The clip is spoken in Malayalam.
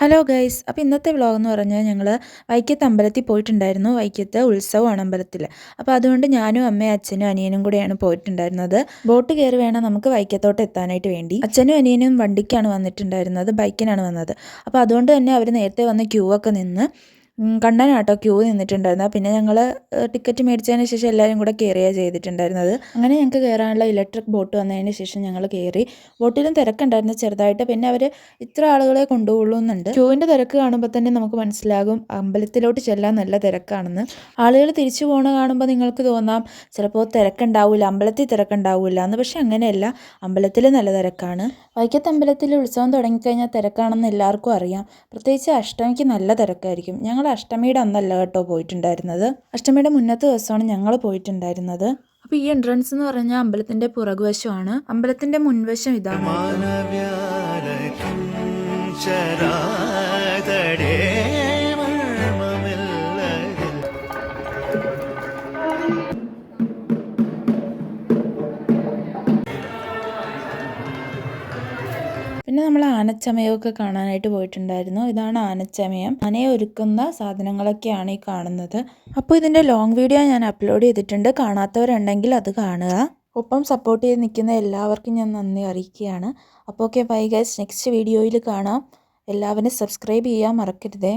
ഹലോ ഗൈസ്, അപ്പോൾ ഇന്നത്തെ വ്ളോഗ് എന്ന് പറഞ്ഞാൽ ഞങ്ങൾ വൈക്കത്ത് അമ്പലത്തിൽ പോയിട്ടുണ്ടായിരുന്നു. വൈക്കത്ത് ഉത്സവമാണ് അമ്പലത്തിൽ. അപ്പോൾ അതുകൊണ്ട് ഞാനും അമ്മയും അച്ഛനും അനിയനും കൂടെയാണ് പോയിട്ടുണ്ടായിരുന്നത്. ബോട്ട് കയറി വേണം നമുക്ക് വൈക്കത്തോട്ട് എത്താനായിട്ട് വേണ്ടി. അച്ഛനും അനിയനും വണ്ടിക്കാണ് വന്നിട്ടുണ്ടായിരുന്നത്, ബൈക്കിനാണ് വന്നത്. അപ്പോൾ അതുകൊണ്ട് തന്നെ അവർ നേരത്തെ വന്ന് ക്യൂ ഒക്കെ നിന്ന് കണ്ണനാട്ടോ ക്യൂ നിന്നിട്ടുണ്ടായിരുന്നത്. പിന്നെ ഞങ്ങൾ ടിക്കറ്റ് മേടിച്ചതിന് ശേഷം എല്ലാവരും കൂടെ കയറുകയാണ് ചെയ്തിട്ടുണ്ടായിരുന്നത്. അങ്ങനെ ഞങ്ങൾക്ക് കയറാനുള്ള ഇലക്ട്രിക് ബോട്ട് വന്നതിന് ശേഷം ഞങ്ങൾ കയറി. ബോട്ടിലും തിരക്കുണ്ടായിരുന്നു ചെറുതായിട്ട്. പിന്നെ അവർ ഇത്ര ആളുകളെ കൊണ്ടുപോകുള്ളൂ എന്നുണ്ട്. ക്യൂവിൻ്റെ തിരക്ക് കാണുമ്പോൾ തന്നെ നമുക്ക് മനസ്സിലാകും അമ്പലത്തിലോട്ട് ചെല്ലാൻ നല്ല തിരക്കാണെന്ന്. ആളുകൾ തിരിച്ചു പോകണ കാണുമ്പോൾ നിങ്ങൾക്ക് തോന്നാം ചിലപ്പോൾ തിരക്കുണ്ടാവില്ല, അമ്പലത്തിൽ തിരക്കുണ്ടാവില്ല എന്ന്. പക്ഷെ അങ്ങനെയല്ല, അമ്പലത്തിൽ നല്ല തിരക്കാണ്. വൈക്കത്ത് അമ്പലത്തിൽ ഉത്സവം തുടങ്ങിക്കഴിഞ്ഞാൽ തിരക്കാണെന്ന് എല്ലാവർക്കും അറിയാം. പ്രത്യേകിച്ച് അഷ്ടമിക്ക് നല്ല തിരക്കായിരിക്കും. ഞങ്ങൾ അഷ്ടമിയുടെ അന്നല്ല കേട്ടോ പോയിട്ടുണ്ടായിരുന്നത്, അഷ്ടമിയുടെ മുന്നത്തെ ദിവസമാണ് ഞങ്ങൾ പോയിട്ടുണ്ടായിരുന്നത്. അപ്പോൾ ഈ എൻട്രൻസ് എന്ന് പറഞ്ഞാൽ അമ്പലത്തിൻ്റെ പുറകുവശമാണ്. അമ്പലത്തിൻ്റെ മുൻവശം ഇതാണ്. പിന്നെ നമ്മൾ ആനച്ചമയമൊക്കെ കാണാനായിട്ട് പോയിട്ടുണ്ടായിരുന്നു. ഇതാണ് ആനച്ചമയം. ആനയെ ഒരുക്കുന്ന സാധനങ്ങളൊക്കെയാണ് ഈ കാണുന്നത്. അപ്പോൾ ഇതിൻ്റെ ലോങ് വീഡിയോ ഞാൻ അപ്ലോഡ് ചെയ്തിട്ടുണ്ട്, കാണാത്തവരുണ്ടെങ്കിൽ അത് കാണുക. ഒപ്പം സപ്പോർട്ട് ചെയ്ത് നിൽക്കുന്ന എല്ലാവർക്കും ഞാൻ നന്ദി അറിയിക്കുകയാണ്. അപ്പോൾ ഓക്കെ, ബൈ ഗൈസ്, നെക്സ്റ്റ് വീഡിയോയിൽ കാണാം. എല്ലാവരും സബ്സ്ക്രൈബ് ചെയ്യാൻ മറക്കരുതേ.